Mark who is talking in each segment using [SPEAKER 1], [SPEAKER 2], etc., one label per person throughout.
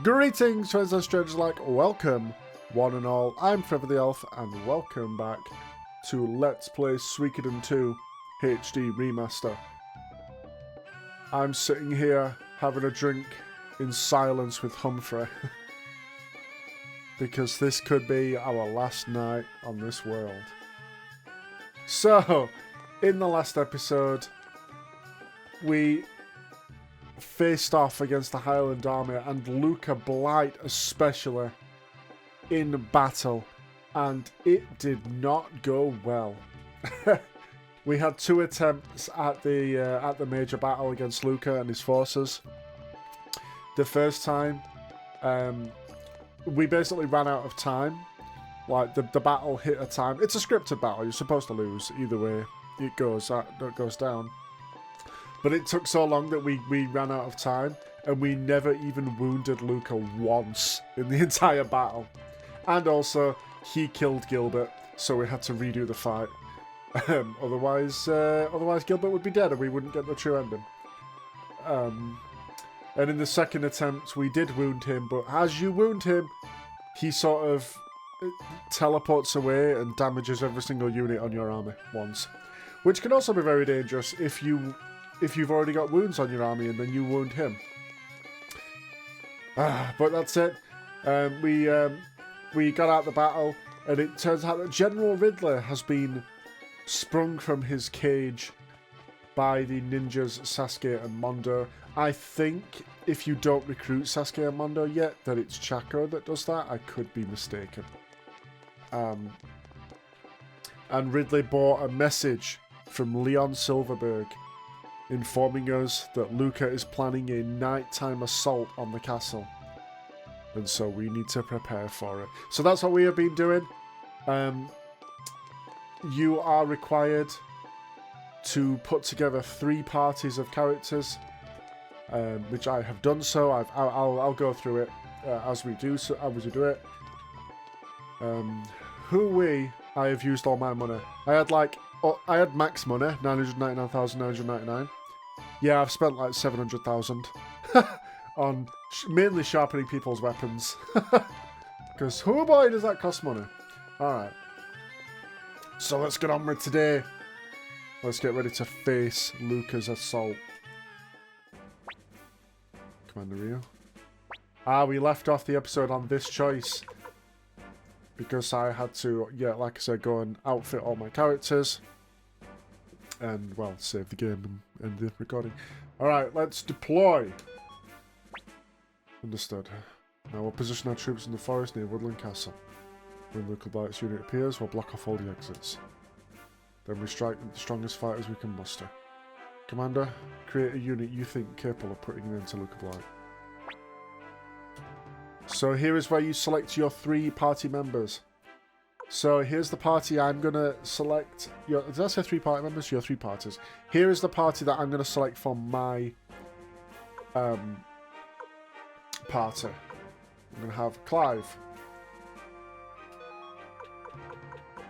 [SPEAKER 1] Greetings, friends and strangers alike. Welcome, one and all. I'm Trevor the Elf, and welcome back to Let's Play Suikoden 2 HD Remaster. I'm sitting here having a drink in silence with Humphrey. Because this could be our last night on this world. So, in the last episode, we faced off against the Highland Army and Luca Blight especially in battle, and it did not go well. We had 2 attempts at the major battle against Luca and his forces. The first time, we basically ran out of time. Like the battle hit a time. It's a scripted battle. You're supposed to lose either way. It goes down. But it took so long that we ran out of time, and we never even wounded Luca once in the entire battle. And also, he killed Gilbert, so we had to redo the fight. Otherwise Gilbert would be dead, and we wouldn't get the true ending. And in the second attempt, we did wound him, but as you wound him, he sort of teleports away and damages every single unit on your army once. Which can also be very dangerous if you've already got wounds on your army and then you wound him. But that's it. We got out the battle, and it turns out that General Ridley has been sprung from his cage by the ninjas Sasuke and Mondo. I think if you don't recruit Sasuke and Mondo yet, that it's Chaco that does that. I could be mistaken. And Ridley bought a message from Leon Silverberg informing us that Luca is planning a nighttime assault on the castle. And so we need to prepare for it. So that's what we have been doing. You are required to put together 3 parties of characters, which I have done so. I'll go through it as we do it. I have used all my money. I had max money, 999,999. Yeah, I've spent like 700,000 on mainly sharpening people's weapons. Because, oh boy, does that cost money. Alright. So let's get on with today. Let's get ready to face Luca's assault. Commander Rio. We left off the episode on this choice. Because I had to, like I said, go and outfit all my characters. And, well, save the game and end the recording. Alright, let's deploy. Understood. Now we'll position our troops in the forest near Woodland Castle. When Luca Blight's unit appears, we'll block off all the exits. Then we strike the strongest fighters we can muster. Commander, create a unit you think capable of putting an end to Luca Blight. So here is where you select your 3 party members. So here's the party I'm going to select. Did I say 3 party members? Your 3 parties. Here is the party that I'm going to select for my party. I'm going to have Clive,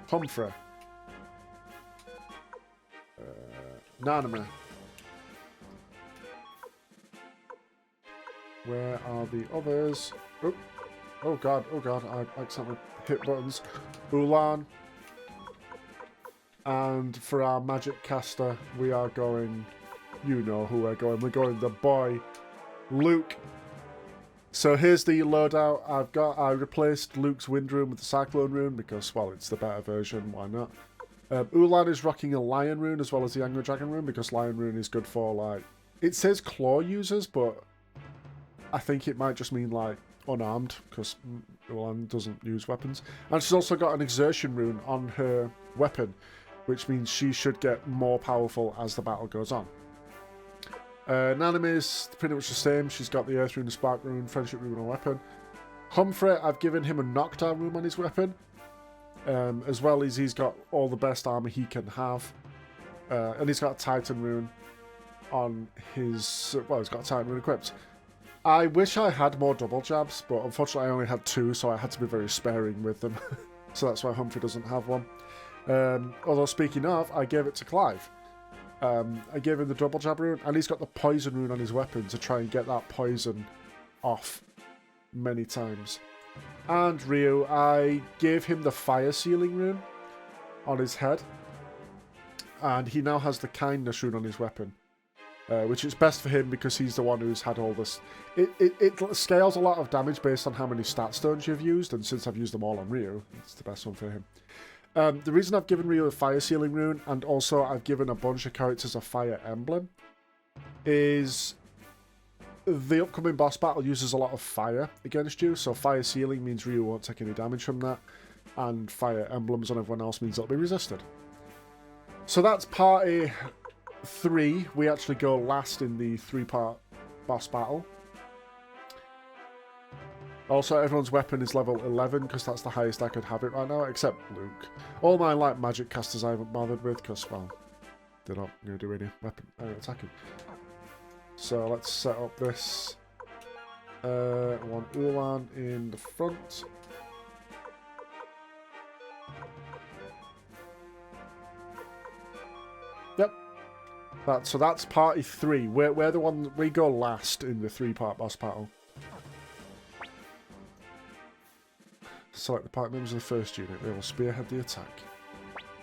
[SPEAKER 1] Humphrey, Naname. Where are the others? Oh god, I accidentally hit buttons. Ulan. And for our magic caster, we are going, you know who we're going. We're going the boy, Luke. So here's the loadout I replaced Luke's wind rune with the cyclone rune because, well, it's the better version, why not? Ulan is rocking a lion rune as well as the angry dragon rune because lion rune is good for, like, it says claw users, but I think it might just mean, like, unarmed, because Ulan doesn't use weapons. And she's also got an exertion rune on her weapon, which means she should get more powerful as the battle goes on. Naname is pretty much the same. She's got the earth rune, the spark rune, friendship rune on weapon. Humphrey, I've given him a knockdown rune on his weapon, as well as he's got all the best armor he can have. And he's got a titan rune on his, well, he's got a titan rune equipped. I wish I had more double jabs, but unfortunately I only had 2, so I had to be very sparing with them. So that's why Humphrey doesn't have one. Although, speaking of, I gave it to Clive. I gave him the double jab rune, and he's got the poison rune on his weapon to try and get that poison off many times. And Ryu, I gave him the fire sealing rune on his head. And he now has the kindness rune on his weapon. Which is best for him because he's the one who's had all this. It scales a lot of damage based on how many stat stones you've used, and since I've used them all on Ryu, it's the best one for him. The reason I've given Ryu a fire sealing rune, and also I've given a bunch of characters a fire emblem, is the upcoming boss battle uses a lot of fire against you, so fire sealing means Ryu won't take any damage from that, and fire emblems on everyone else means it'll be resisted. So that's party 3. We actually go last in the 3-part boss battle. Also, everyone's weapon is level 11 because that's the highest I could have it right now, except Luke. All my light magic casters I haven't bothered with because, well, they're not going to do any weapon attacking. So let's set up this. One Ulan in the front. Yep. So that's party 3. We're the one we go last in the 3-part boss battle. Select the party members of the first unit. They will spearhead the attack.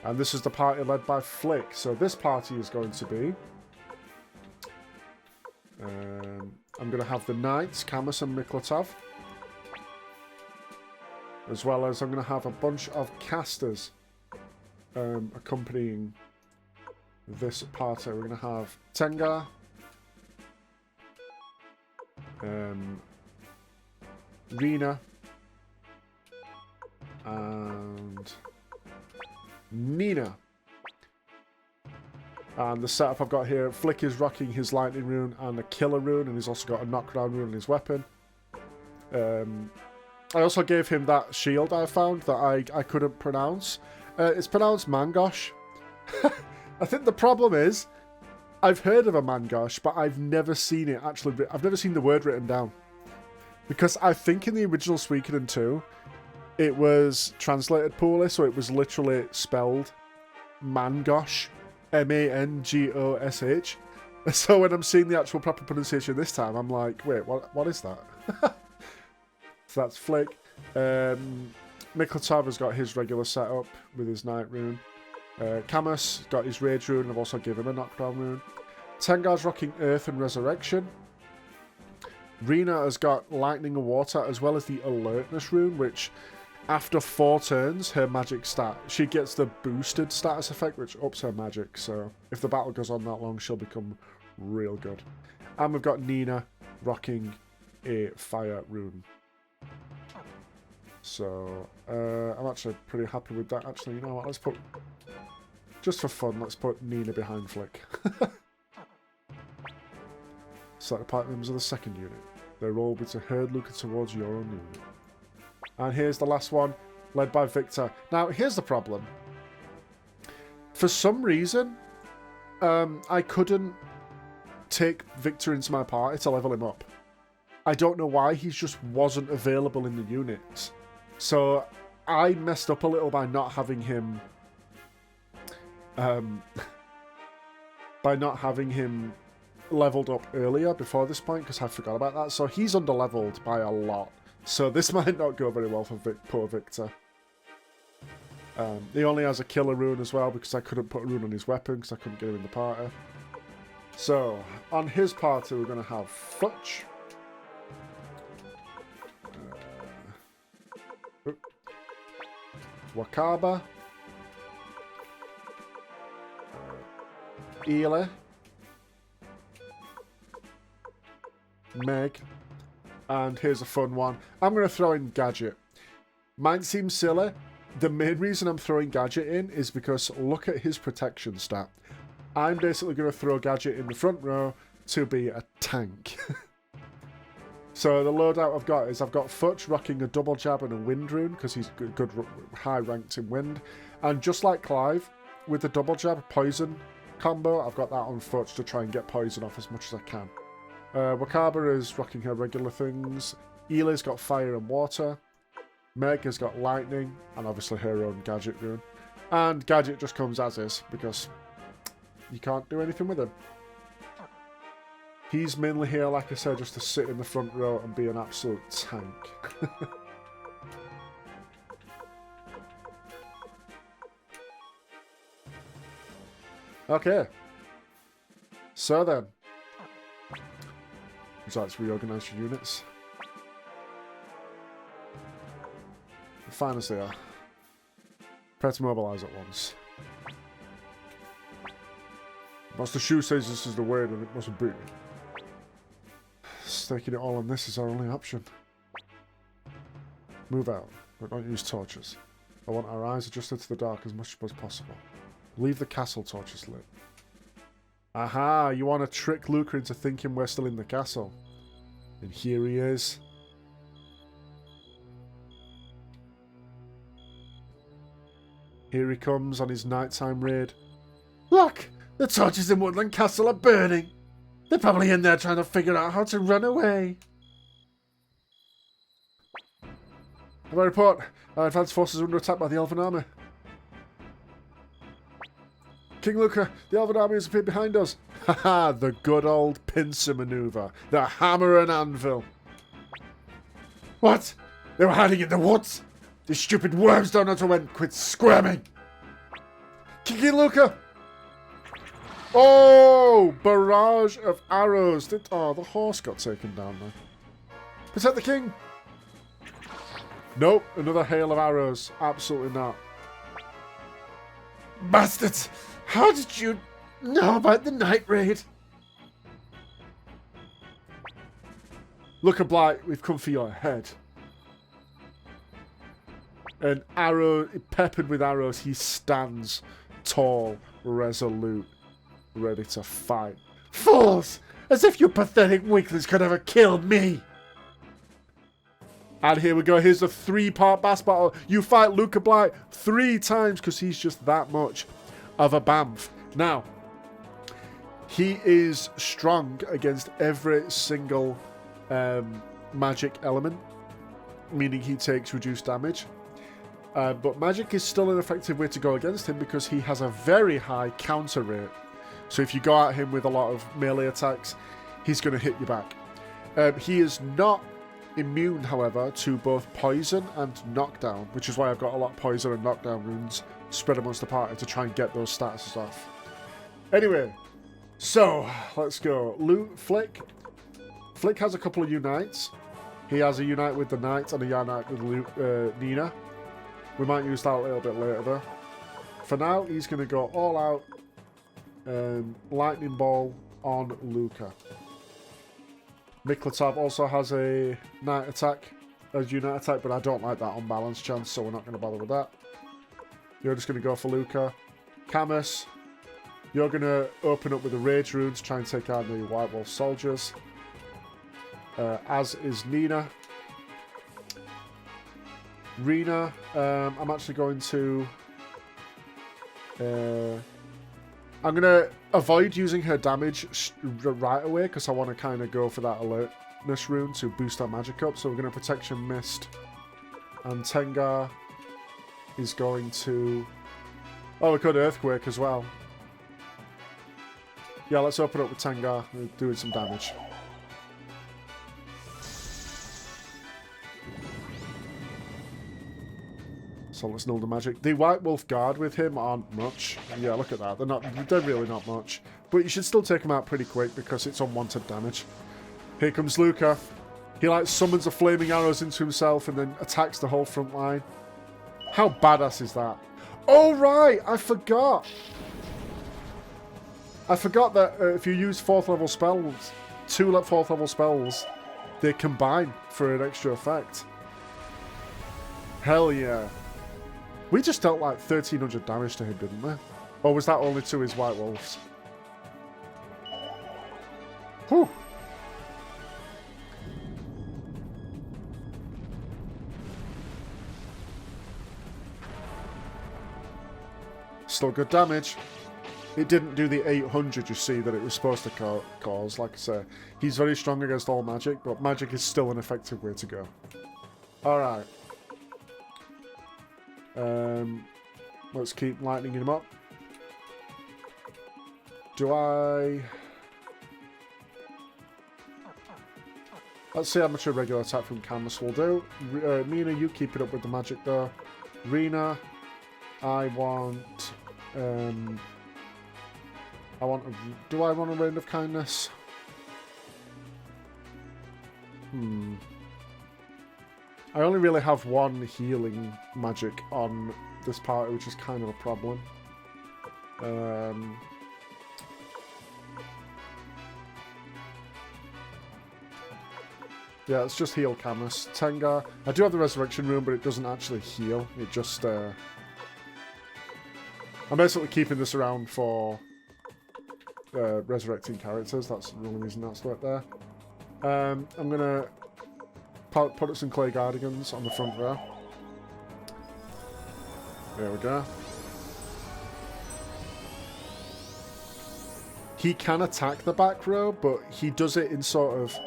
[SPEAKER 1] And this is the party led by Flick. So this party is going to be... I'm going to have the Knights, Camus and Miklatov. As well as I'm going to have a bunch of casters accompanying this party. We're going to have Tengar, Rina, and Nina. And the setup I've got here, Flick is rocking his lightning rune and a killer rune, and he's also got a knockdown rune in his weapon. I also gave him that shield I found that I couldn't pronounce. It's pronounced Mangosh. I think the problem is, I've heard of a Mangosh, but I've never seen it actually. I've never seen the word written down. Because I think in the original Suikoden 2, it was translated poorly, so it was literally spelled Mangosh. Mangosh. So when I'm seeing the actual proper pronunciation this time, I'm like, wait, what is that? So that's Flick. Miklatov has got his regular setup with his Night Rune. Camus got his Rage Rune, and I've also given him a Knockdown Rune. Tengar's rocking Earth and Resurrection. Rina has got Lightning and Water, as well as the Alertness Rune, which... After 4 turns, her magic stat, she gets the boosted status effect, which ups her magic. So if the battle goes on that long, she'll become real good. And we've got Nina rocking a fire rune. So I'm actually pretty happy with that. Actually, you know what? Let's put, just for fun, let's put Nina behind Flick. Select the party members of the second unit. Their role will be to herd Luca towards your own unit. And here's the last one, led by Victor. Now, here's the problem. For some reason, I couldn't take Victor into my party to level him up. I don't know why, he just wasn't available in the units. So, I messed up a little by not having him... leveled up earlier before this point, because I forgot about that. So, he's under-leveled by a lot. So this might not go very well for poor Victor. He only has a killer rune as well, because I couldn't put a rune on his weapon, because I couldn't get him in the party. So, on his party, we're going to have Futch. Wakaba. Ela. Meg. And here's a fun one. I'm going to throw in Gadget. Might seem silly. The main reason I'm throwing Gadget in is because look at his protection stat. I'm basically going to throw Gadget in the front row to be a tank. So the loadout I've got is I've got Futch rocking a double jab and a wind rune because he's good high ranked in wind. And just like Clive, with the double jab poison combo, I've got that on Futch to try and get poison off as much as I can. Wakaba is rocking her regular things. Ela's got fire and water. Meg has got lightning, and obviously her own Gadget rune. And Gadget just comes as is, because you can't do anything with him. He's mainly here, like I said, just to sit in the front row and be an absolute tank. Okay. So then. So let's reorganize your units. Fine as they are. Prepare to mobilize at once. Master Shu says this is the way, then it must be. Staking it all on this is our only option. Move out, but don't use torches. I want our eyes adjusted to the dark as much as possible. Leave the castle torches lit. Aha, you want to trick Luca into thinking we're still in the castle. And here he is. Here he comes on his nighttime raid. Look! The torches in Woodland Castle are burning! They're probably in there trying to figure out how to run away. Have I report? Our advanced forces are under attack by the Elven army. King Luca, the Elven army has appeared behind us. Haha, the good old pincer maneuver. The hammer and anvil. What? They were hiding in the woods? These stupid worms don't know to when quit squirming. King Luca! Oh! Barrage of arrows. Oh, the horse got taken down there. Protect the king! Nope, another hail of arrows. Absolutely not. Bastards! How did you know about the night raid? Luca Blight, we've come for your head. An arrow, peppered with arrows, he stands tall, resolute, ready to fight. Fools! As if you pathetic weaklings could ever kill me! And here we go, here's the 3-part bass battle. You fight Luca Blight 3 times because he's just that much of a bamf. Now, he is strong against every single magic element, meaning he takes reduced damage. But magic is still an effective way to go against him because he has a very high counter rate. So if you go at him with a lot of melee attacks, he's going to hit you back. He is not immune, however, to both poison and knockdown, which is why I've got a lot of poison and knockdown runes spread amongst the party to try and get those statuses off. Anyway, so let's go. Flick has a couple of unites. He has a unite with the knight and a unite with Nina. We might use that a little bit later though. For now, he's going to go all out lightning ball on Luca. Miklatov also has a night attack, a unite attack, but I don't like that unbalanced chance, so we're not going to bother with that. You're just going to go for Luca. Camus, you're going to open up with the Rage Runes, try and take out the White Wolf soldiers. As is Nina. Rena, I'm actually going to... I'm going to avoid using her damage right away because I want to kind of go for that alertness rune to boost our magic up. So we're going to Protection Mist. And Tengar is going to... Oh, we could Earthquake as well. Yeah, let's open up with Tengar. We're doing some damage. So let's null the magic. The White Wolf Guard with him aren't much. Yeah, look at that. They're really not much. But you should still take them out pretty quick because it's unwanted damage. Here comes Luca. He like summons a flaming arrows into himself and then attacks the whole front line. How badass is that? Oh right, I forgot. I forgot that if you use 4th level spells, 2 4th level spells, they combine for an extra effect. Hell yeah. We just dealt like 1300 damage to him, didn't we? Or was that only to his White Wolves? Whew. Still good damage. It didn't do the 800, you see, that it was supposed to cause. Like I say, he's very strong against all magic, but magic is still an effective way to go. Alright. Let's keep lightening him up. Let's see how much a regular attack from Camus will do. Mina, you keep it up with the magic though. Rena, I want... do I want a Rain of Kindness? I only really have one healing magic on this party, which is kind of a problem. Yeah, let's just heal Camus. Tengar. I do have the Resurrection Rune, but it doesn't actually heal. It just... I'm basically keeping this around for resurrecting characters. That's the only reason that's right there. I'm going to put up some Clay Guardians on the front row. There we go. He can attack the back row, but he does it in sort of...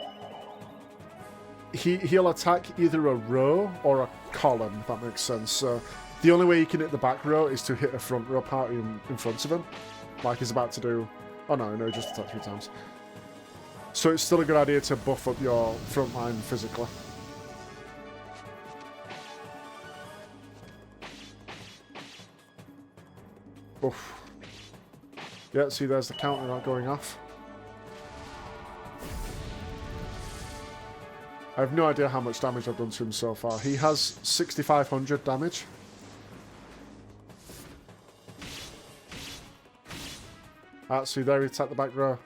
[SPEAKER 1] He'll attack either a row or a column, if that makes sense. So the only way he can hit the back row is to hit a front row party in front of him. Like he's about to do... Oh no, he just attacked 3 times. So it's still a good idea to buff up your front line physically. Oof. Yeah, see there's the counter not going off. I have no idea how much damage I've done to him so far. He has 6,500 damage. See there, he attacked the back row.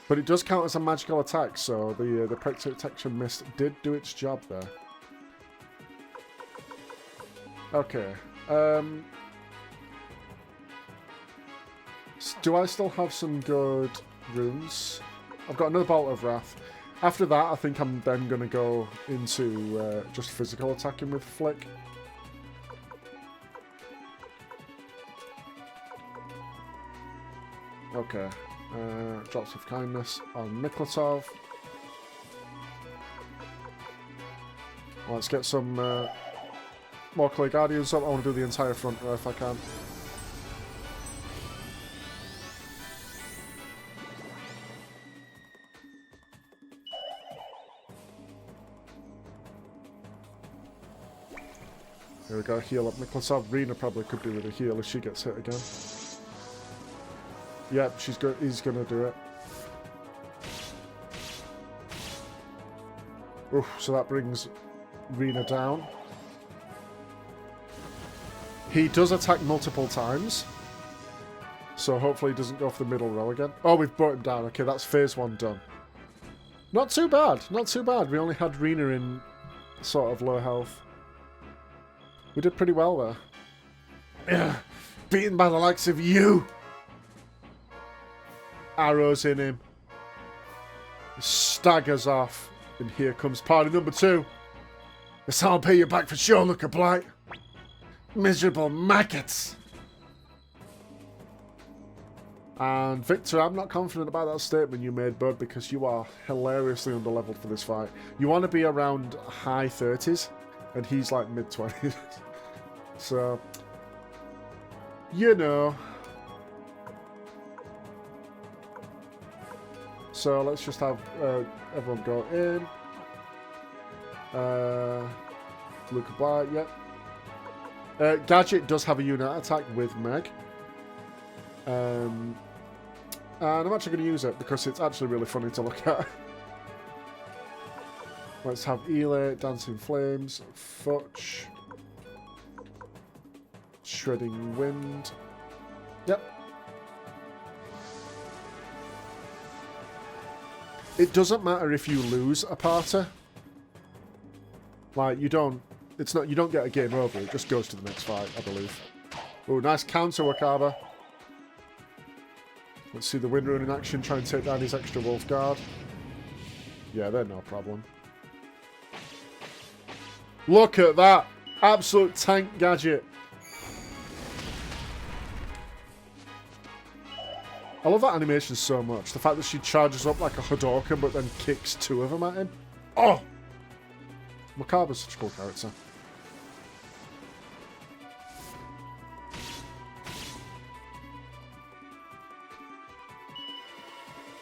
[SPEAKER 1] But it does count as a magical attack, so the protection mist did do its job there. Okay. Do I still have some good runes? I've got another Bolt of Wrath. After that, I think I'm then going to go into just physical attacking with Flick. Okay. Drops of Kindness on Miklatov. Let's get some more Clay Guardians up. I want to do the entire front row if I can. Here we go, heal up Miklatov. Rena probably could do with a heal if she gets hit again. Yep, he's gonna do it. Oof, so that brings Rena down. He does attack multiple times. So hopefully he doesn't go for the middle row again. Oh, we've brought him down. Okay, that's phase 1 done. Not too bad, not too bad. We only had Rena in sort of low health. We did pretty well there. Yeah, beaten by the likes of you. Arrows in him. Staggers off. And here comes party number 2. This I'll pay you back for sure, Luca Blight. Miserable maggots. And Victor, I'm not confident about that statement you made, bud, because you are hilariously underleveled for this fight. You want to be around high 30s. And he's like mid-20s. So, you know. So let's just have everyone go in. Luca Blight, yep. Gadget does have a unit attack with Meg. And I'm actually going to use it because it's actually really funny to look at. Let's have Ele, Dancing Flames, Futch, Shredding Wind. Yep. It doesn't matter if you lose a party. Like, you don't get a game over, it just goes to the next fight, I believe. Oh, nice counter, Wakaba. Let's see the Wind Rune in action, try and take down his extra Wolf Guard. Yeah, they're no problem. Look at that! Absolute tank gadget. I love that animation so much. The fact that she charges up like a Hadouken but then kicks 2 of them at him. Oh! Makaba's such a cool character.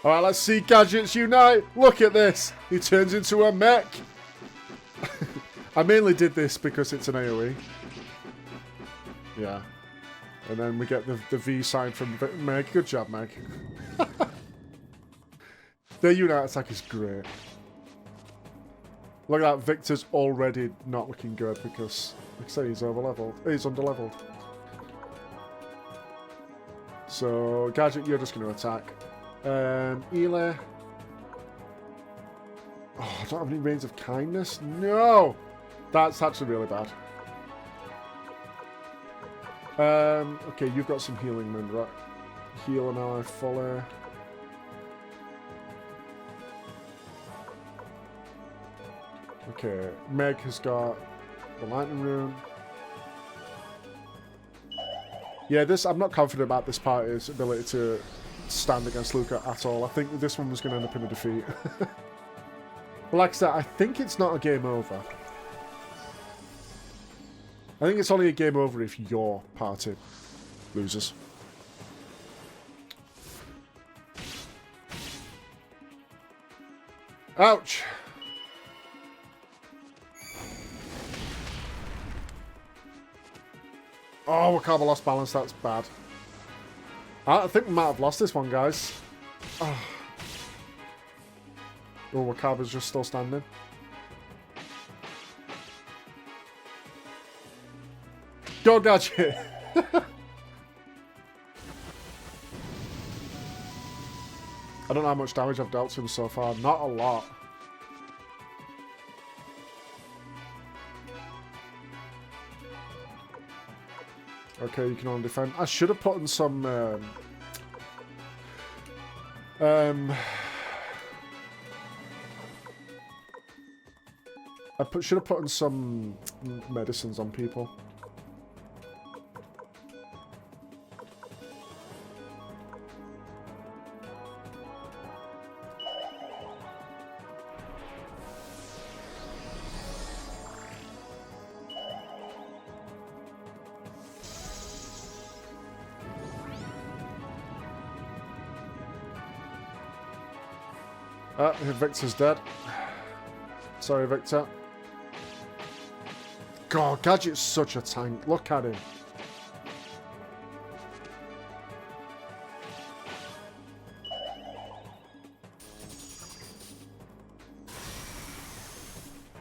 [SPEAKER 1] Alright, let's see gadgets unite. Look at this. He turns into a mech. I mainly did this because it's an AoE. Yeah. And then we get the V sign from Meg. Good job, Meg. Their unite attack is great. Look at that, Victor's already not looking good because, like I say, he's over-leveled. He's under-leveled. So, Gadget, you're just going to attack. Ela. Oh, I don't have any Reigns of Kindness. No! That's actually really bad. Okay, you've got some healing, man, right? Heal an ally fully. Okay, Meg has got the lightning rune. Yeah, I'm not confident about this party's ability to stand against Luca at all. I think this one was going to end up in a defeat. But like I said, I think it's not a game over. I think it's only a game over if your party loses. Ouch! Oh, Wakaba lost balance. That's bad. I think we might have lost this one, guys. Oh, Wakaba's just still standing. Go, Gadget! I don't know how much damage I've dealt to him so far. Not a lot. Okay, you can only defend. I should have put in some... should have put in some medicines on people. Victor's dead. Sorry, Victor. God, Gadget's such a tank. Look at him.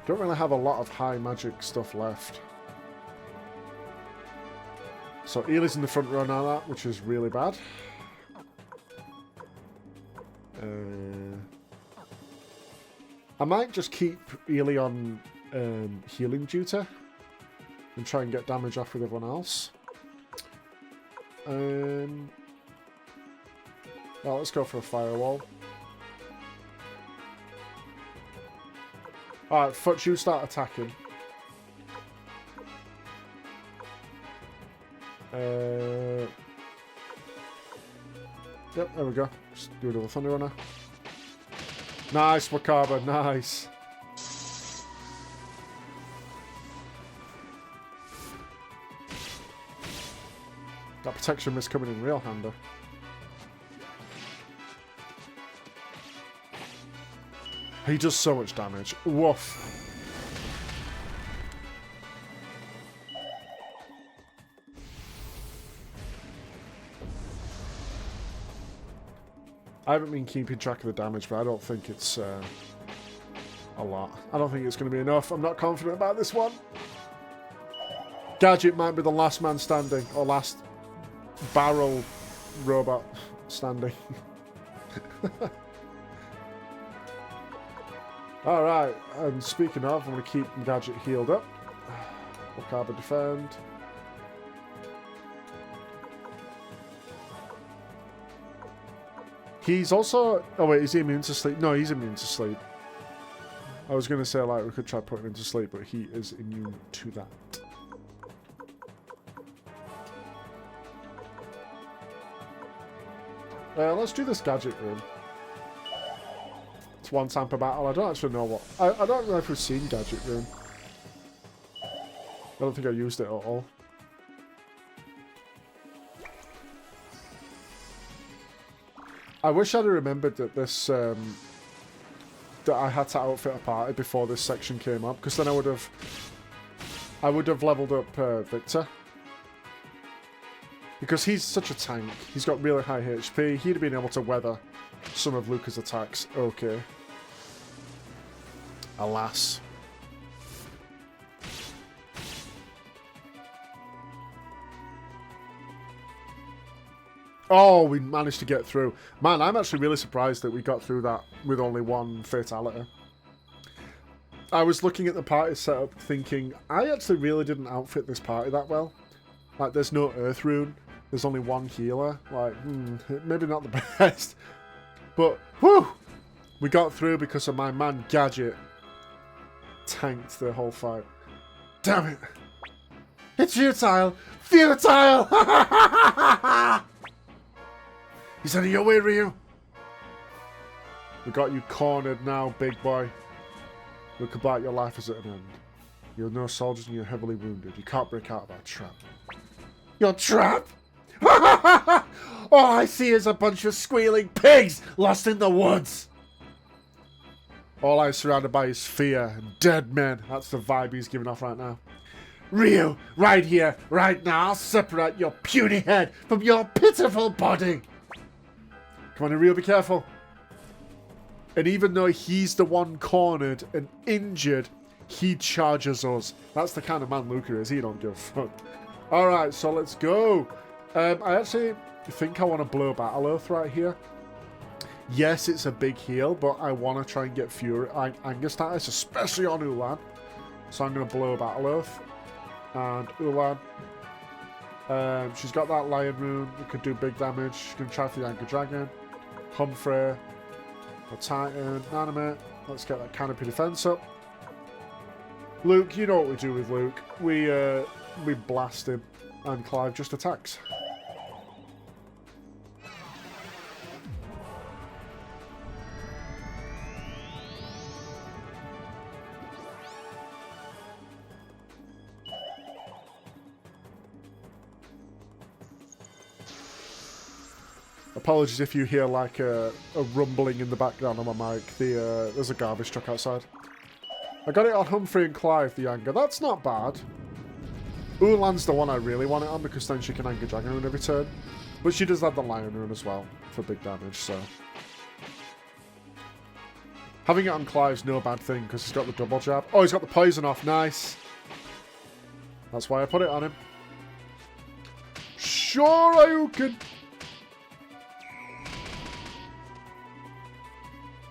[SPEAKER 1] Don't really have a lot of high magic stuff left. So Ela's in the front row now, which is really bad. I might just keep Ely on healing duty and try and get damage off with everyone else. Well, let's go for a firewall. Alright, Futch, you start attacking. Yep, there we go. Just do another Thunder Runner. Nice, Wakaba, nice. That protection miss coming in real handy. He does so much damage. Woof. I haven't been keeping track of the damage, but I don't think it's a lot. I don't think it's going to be enough. I'm not confident about this one. Gadget might be the last man standing, or last barrel robot standing. Alright, and speaking of, I'm going to keep Gadget healed up. Wakaba defend. He's also... Oh wait, is he immune to sleep? No, he's immune to sleep. I was going to say, like, we could try putting him to sleep, but he is immune to that. Let's do this Gadget room. It's one time per battle. I don't actually know what... I don't know if we've seen Gadget room. I don't think I used it at all. I wish I'd have remembered that this that I had to outfit a party before this section came up, because then I would have leveled up Victor, because he's such a tank. He's got really high HP. He'd have been able to weather some of Luca's attacks. Okay. Alas. Oh, we managed to get through. Man, I'm actually really surprised that we got through that with only one fatality. I was looking at the party setup thinking, I actually really didn't outfit this party that well. Like, there's no Earth Rune. There's only one healer. Like, maybe not the best. But, whew! We got through because of my man Gadget. Tanked the whole fight. Damn it! It's futile! Futile! He's out of your way, Ryu. We got you cornered now, big boy. Luca Blight, your life is at an end. You're no soldiers and you're heavily wounded. You can't break out of our trap. Your trap? All I see is a bunch of squealing pigs lost in the woods. All I'm surrounded by is fear and dead men. That's the vibe he's giving off right now. Ryu, right here, right now, I'll separate your puny head from your pitiful body. Come on, Ryu, be careful. And even though he's the one cornered and injured, he charges us. That's the kind of man Luca is. He don't give a fuck. Alright, so let's go. I actually think I want to blow Battle Oath right here. Yes, it's a big heal, but I want to try and get Fury Anger status, especially on Ulan. So I'm going to blow Battle Oath. And Ulan. She's got that Lion Rune. It could do big damage. She's going to try for the Anger Dragon. Humphrey. A Titan. Animate. Let's get that Canopy Defense up. Luke, you know what we do with Luke. We blast him. And Clive just attacks. Apologies if you hear like a rumbling in the background on my mic. There's a garbage truck outside. I got it on Humphrey and Clive, the anger. That's not bad. Ulan's the one I really want it on because then she can Anger Dragon Rune every turn. But she does have the Lion Rune as well for big damage, so. Having it on Clive's no bad thing because he's got the double jab. Oh, he's got the poison off. Nice. That's why I put it on him. Sure, Ayukin.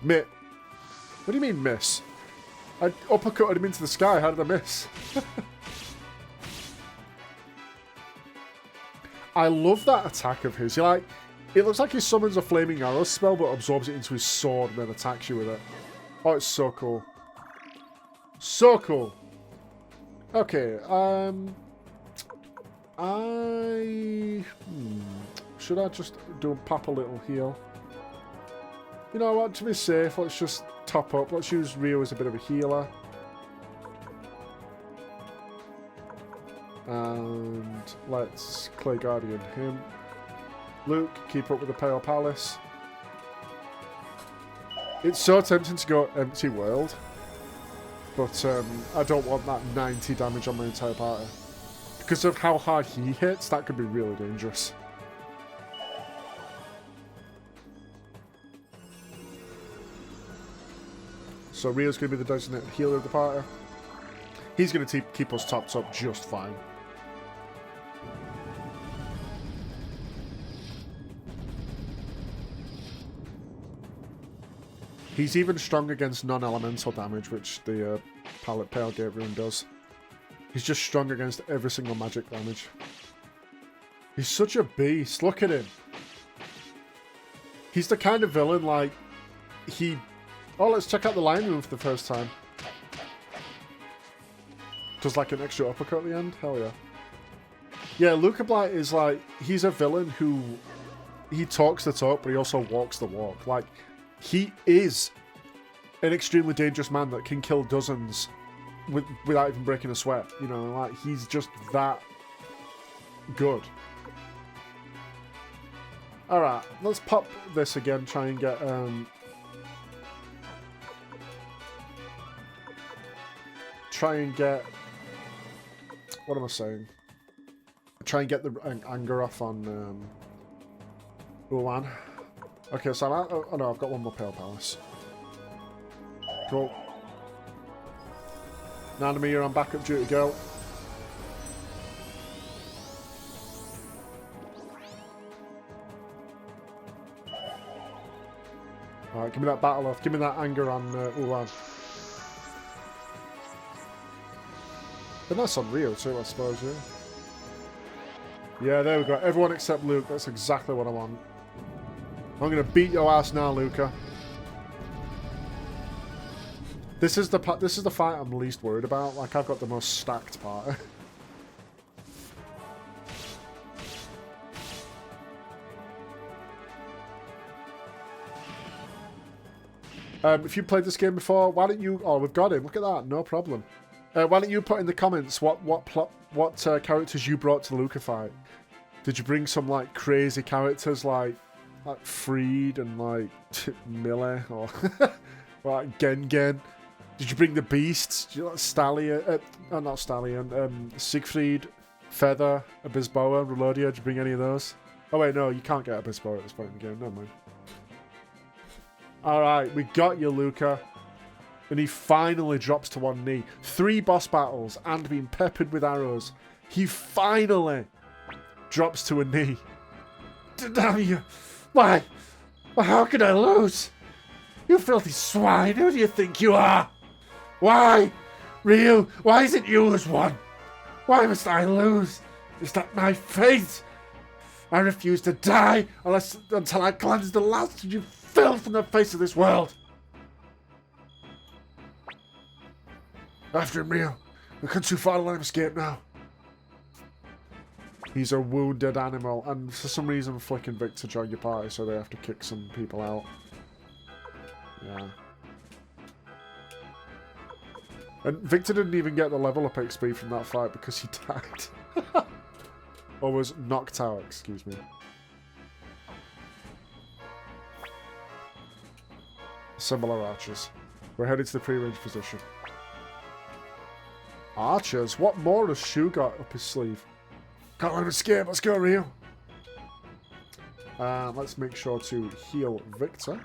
[SPEAKER 1] What do you mean miss? I uppercutted him into the sky. How did I miss? I love that attack of his. It looks like he summons a flaming arrow spell but absorbs it into his sword and then attacks you with it. Oh, it's so cool. So cool. Okay, should I just pop a little heal? You know what, to be safe, let's just top up. Let's use Ryu as a bit of a healer. And let's Clay Guardian him. Luke, keep up with the Pale Palace. It's so tempting to go Empty World. But I don't want that 90 damage on my entire party. Because of how hard he hits, that could be really dangerous. So Ryu's going to be the designated healer of the party. He's going to keep us topped up just fine. He's even strong against non-elemental damage, which the Pale Gate Rune does. He's just strong against every single magic damage. He's such a beast. Look at him. He's the kind of villain, like, Oh, let's check out the Lion Rune for the first time. Does like an extra uppercut at the end? Hell yeah. Yeah, Luca Blight is like, he's a villain who, he talks the talk, but he also walks the walk. Like, he is an extremely dangerous man that can kill dozens without even breaking a sweat. You know, like, he's just that good. Alright, let's pop this again, try and get, what am I saying? Try and get the anger off on, Ulan. Okay, so oh no, I've got one more Pale Palace. Cool. Nanami, you're on backup duty, girl. Alright, give me that battle off. Give me that anger on Ulan. But that's on Rio too, I suppose, yeah. Yeah, there we go. Everyone except Luke. That's exactly what I want. I'm going to beat your ass now, Luca. This is the fight I'm least worried about. Like, I've got the most stacked part. If you played this game before, why don't you... Oh, we've got him. Look at that. No problem. Why don't you put in the comments what characters you brought to the Luca fight? Did you bring some, like, crazy characters like Freed and, like, Mille or, or like Gengen? Did you bring the beasts? Did you like Stallion? Not Stallion. Siegfried, Feather, Abisboa, Relodia. Did you bring any of those? Oh, wait, no. You can't get Abisboa at this point in the game. Never mind. Alright, we got you, Luca. And he finally drops to one knee. 3 boss battles and being peppered with arrows. He finally drops to a knee. Damn you. Why? How could I lose? You filthy swine. Who do you think you are? Why? Ryu, why is it you who's won? Why must I lose? Is that my fate? I refuse to die until I cleanse the last of you filth from the face of this world. After him, Ryu. We come too far to let him escape now. He's a wounded animal, and for some reason Flick and Victor join your party, so they have to kick some people out. Yeah. And Victor didn't even get the level up XP from that fight because he died. Or was knocked out, excuse me. Similar archers. We're headed to the pre-range position. Archers? What more has Shu got up his sleeve? Can't let him escape. Let's go, Ryu. Let's make sure to heal Victor.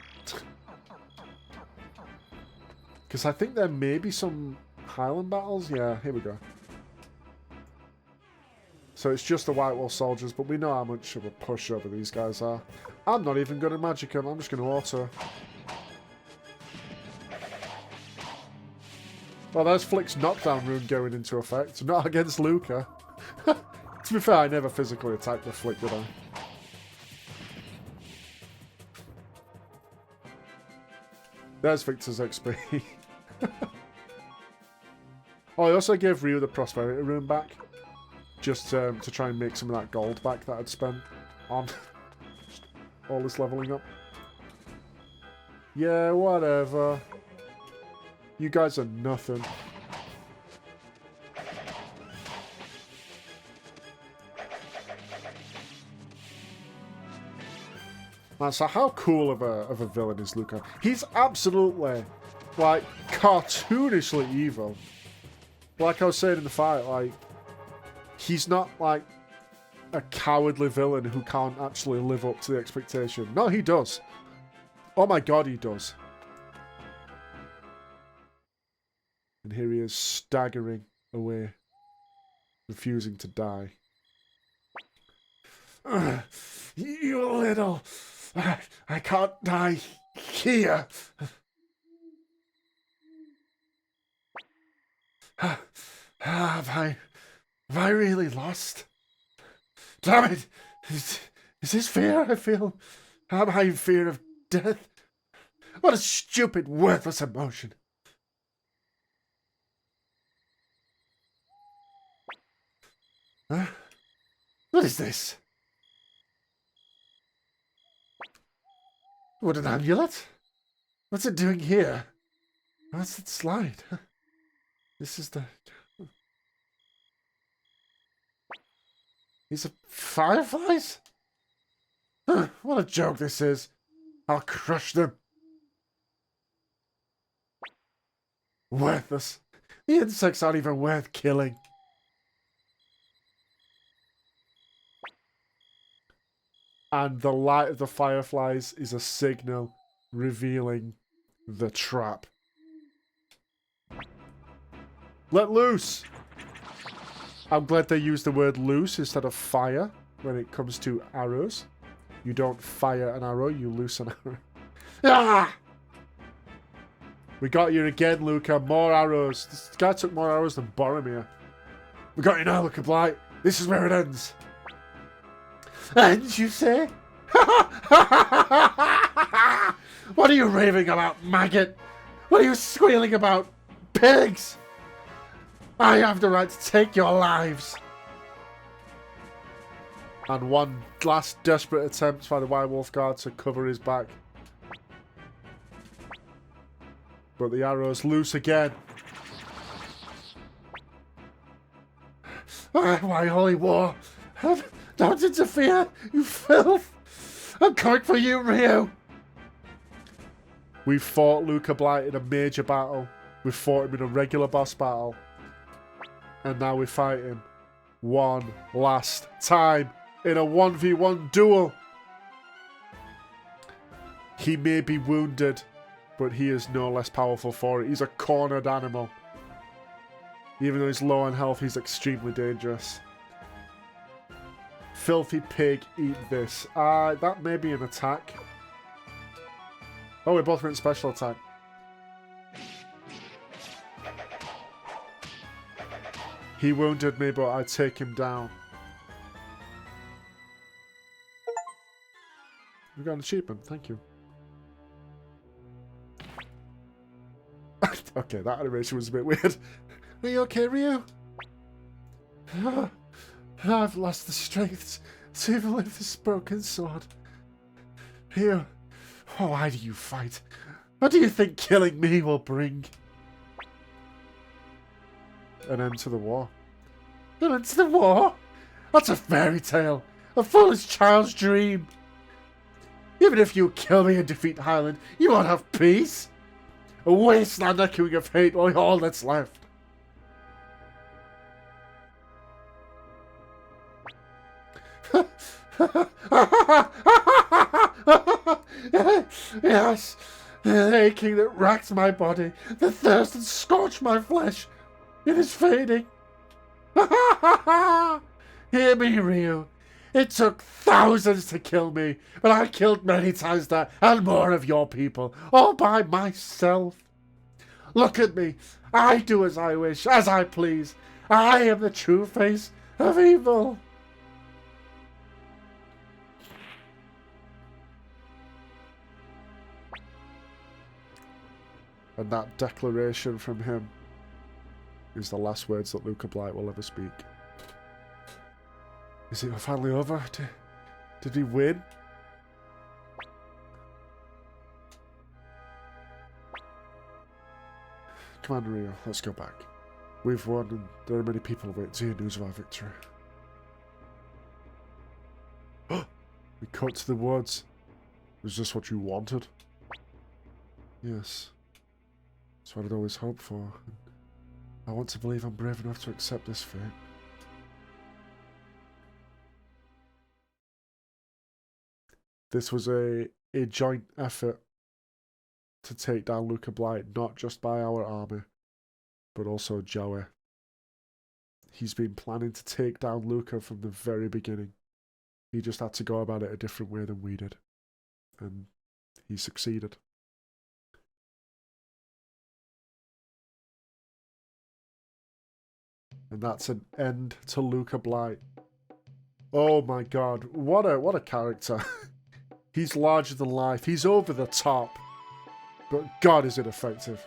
[SPEAKER 1] Because I think there may be some Highland battles. Yeah, here we go. So it's just the White Wolf soldiers, but we know how much of a pushover these guys are. I'm not even going to magic them. I'm just going to auto. Well, there's Flick's knockdown rune going into effect. Not against Luca. To be fair, I never physically attacked the Flick, did I? There's Victor's XP. Oh, I also gave Ryu the Prosperity rune back. Just to try and make some of that gold back that I'd spent on all this leveling up. Yeah, whatever. You guys are nothing. Man, so how cool of a villain is Luca? He's absolutely, like, cartoonishly evil. Like I was saying in the fight, like, he's not, like, a cowardly villain who can't actually live up to the expectation. No, he does. Oh my god, he does. And here he is, staggering away, refusing to die. You little... I can't die here. Have I really lost? Damn it! Is this fear I feel? Am I in fear of death? What a stupid, worthless emotion. Huh? What is this? What, an amulet? What's it doing here? What's that slide? This is the... These are fireflies? What a joke this is. I'll crush them. Worthless. The insects aren't even worth killing. And the light of the fireflies is a signal revealing the trap. Let loose! I'm glad they used the word loose instead of fire when it comes to arrows. You don't fire an arrow, you loose an arrow. Ah! We got you again, Luca. More arrows. This guy took more arrows than Boromir. We got you now, Luca Blight. This is where it ends. Ends, you say? What are you raving about, maggot? What are you squealing about, pigs? I have the right to take your lives. And one last desperate attempt by the werewolf guard to cover his back. But the arrow's loose again. Why, holy war? Don't interfere, you filth! I'm coming for you, Ryu! We've fought Luca Blight in a major battle. We've fought him in a regular boss battle. And now we fight him one last time in a 1v1 duel. He may be wounded, but he is no less powerful for it. He's a cornered animal. Even though he's low on health, he's extremely dangerous. Filthy pig, eat this. That may be an attack. Oh, we both went special attack. He wounded me, but I take him down. We got an achievement, thank you. Okay, that animation was a bit weird. Are you okay, Ryu? I've lost the strength to even lift this broken sword. Ryu, why do you fight? What do you think killing me will bring? An end to the war. An end to the war? That's a fairy tale. A foolish child's dream. Even if you kill me and defeat Highland, you won't have peace. A wasteland echoing of hate will be all that's left. Yes, the aching that racked my body, the thirst that scorched my flesh, it is fading. Hear me, Ryu. It took thousands to kill me, but I killed many times that and more of your people, all by myself. Look at me. I do as I wish, as I please. I am the true face of evil. And that declaration from him is the last words that Luca Blight will ever speak. Is it finally over? Did he win? Come on, Ryu, let's go back. We've won, and there are many people waiting to hear news of our victory. We cut to the woods. Was this what you wanted? Yes. That's what I'd always hoped for. I want to believe I'm brave enough to accept this fate. This was a joint effort to take down Luca Blight, not just by our army, but also Joey. He's been planning to take down Luca from the very beginning. He just had to go about it a different way than we did. And he succeeded. And that's an end to Luca Blight. Oh my god, what a character. He's larger than life, he's over the top. But god is it effective.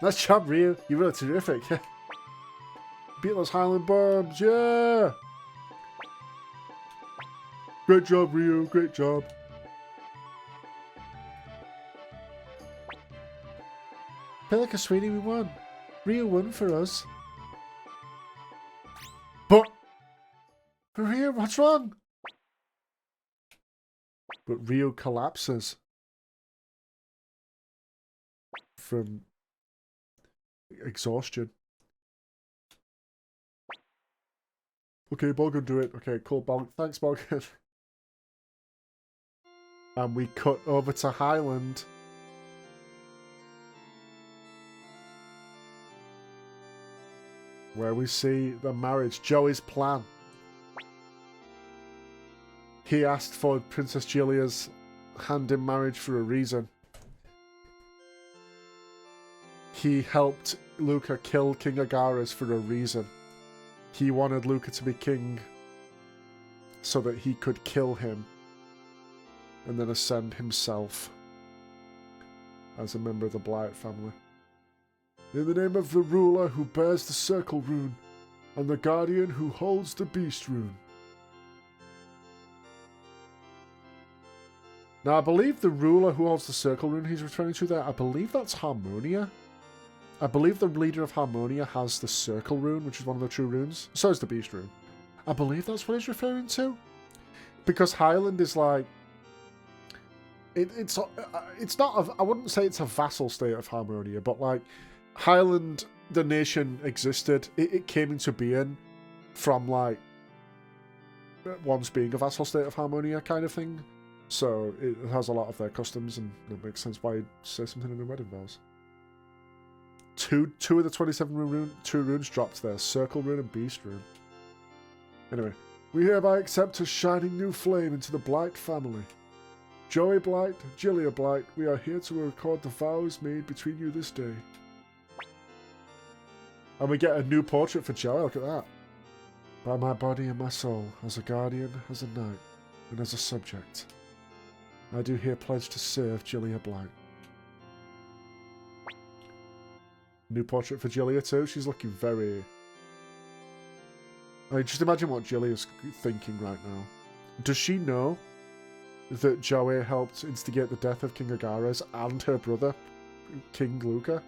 [SPEAKER 1] Nice job, Ryu. You're really terrific. Beat those Highland bombs, yeah! Great job, Ryu, great job. Feel like a sweetie, we won. Ryu won for us. But Ryu, what's wrong? But Ryu collapses from exhaustion. Okay, Bogan, do it. Okay, cool, Bogan. Thanks, Bogan. And we cut over to Highland. Where we see the marriage, Joey's plan. He asked for Princess Julia's hand in marriage for a reason. He helped Luca kill King Agares for a reason. He wanted Luca to be king so that he could kill him and then ascend himself as a member of the Blight family. In the name of the ruler who bears the circle rune and the guardian who holds the beast rune. Now, I believe the ruler who holds the circle rune he's referring to there, I believe that's Harmonia. I believe the leader of Harmonia has the circle rune, which is one of the true runes. So is the beast rune. I believe that's what he's referring to. Because Highland is like... It's not... I wouldn't say it's a vassal state of Harmonia, but like... Highland, the nation, existed. It came into being from like... once being a vassal state of Harmonia kind of thing. So it has a lot of their customs, and it makes sense why you'd say something in the wedding vows. Two of the 27 two runes dropped there. Circle rune and beast rune. Anyway, we hereby accept a shining new flame into the Blight family. Joey Blight, Julia Blight, we are here to record the vows made between you this day. And we get a new portrait for Joey, look at that. By my body and my soul, as a guardian, as a knight, and as a subject, I do here pledge to serve Julia Blight. New portrait for Julia too. She's looking very... I mean, just imagine what Julia's thinking right now. Does she know that Joey helped instigate the death of King Agares and her brother, King Luca?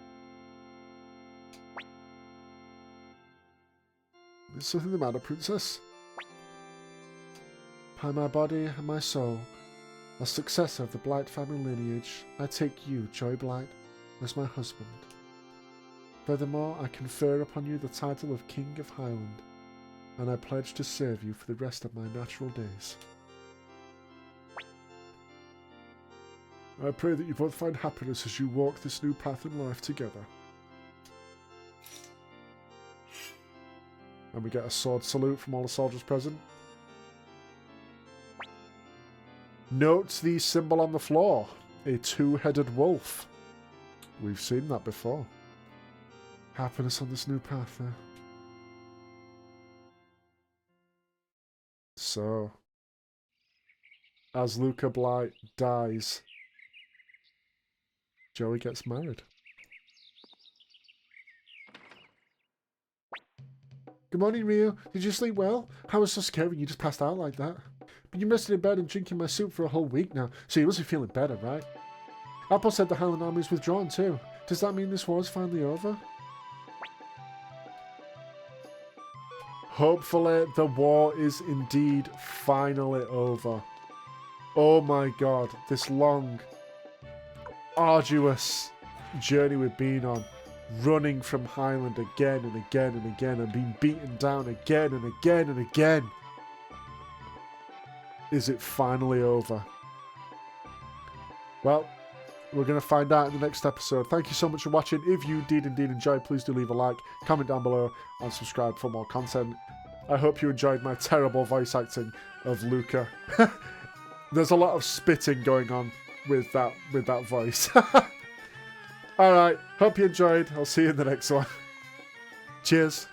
[SPEAKER 1] Is something the matter, princess? By my body and my soul, as successor of the Blight family lineage, I take you, Joey Blight, as my husband. Furthermore, I confer upon you the title of King of Highland, and I pledge to serve you for the rest of my natural days. I pray that you both find happiness as you walk this new path in life together. And we get a sword salute from all the soldiers present. Note the symbol on the floor, a two-headed wolf. We've seen that before. Happiness on this new path there. So, as Luca Blight dies, Joey gets married. Good morning, Rio. Did you sleep well? I was so scared when you just passed out like that. But you rested in bed and drinking my soup for a whole week now, so you must be feeling better, right? Apple said the Highland army is withdrawn too. Does that mean this war is finally over? Hopefully the war is indeed finally over. Oh my god, this long, arduous journey we've been on, running from Highland again and again and again and being beaten down again and again and again. Is it finally over? Well, we're going to find out in the next episode. Thank you so much for watching. If you did indeed enjoy, please do leave a like, comment down below, and subscribe for more content. I hope you enjoyed my terrible voice acting of Luca. There's a lot of spitting going on with that voice. Alright, hope you enjoyed. I'll see you in the next one. Cheers.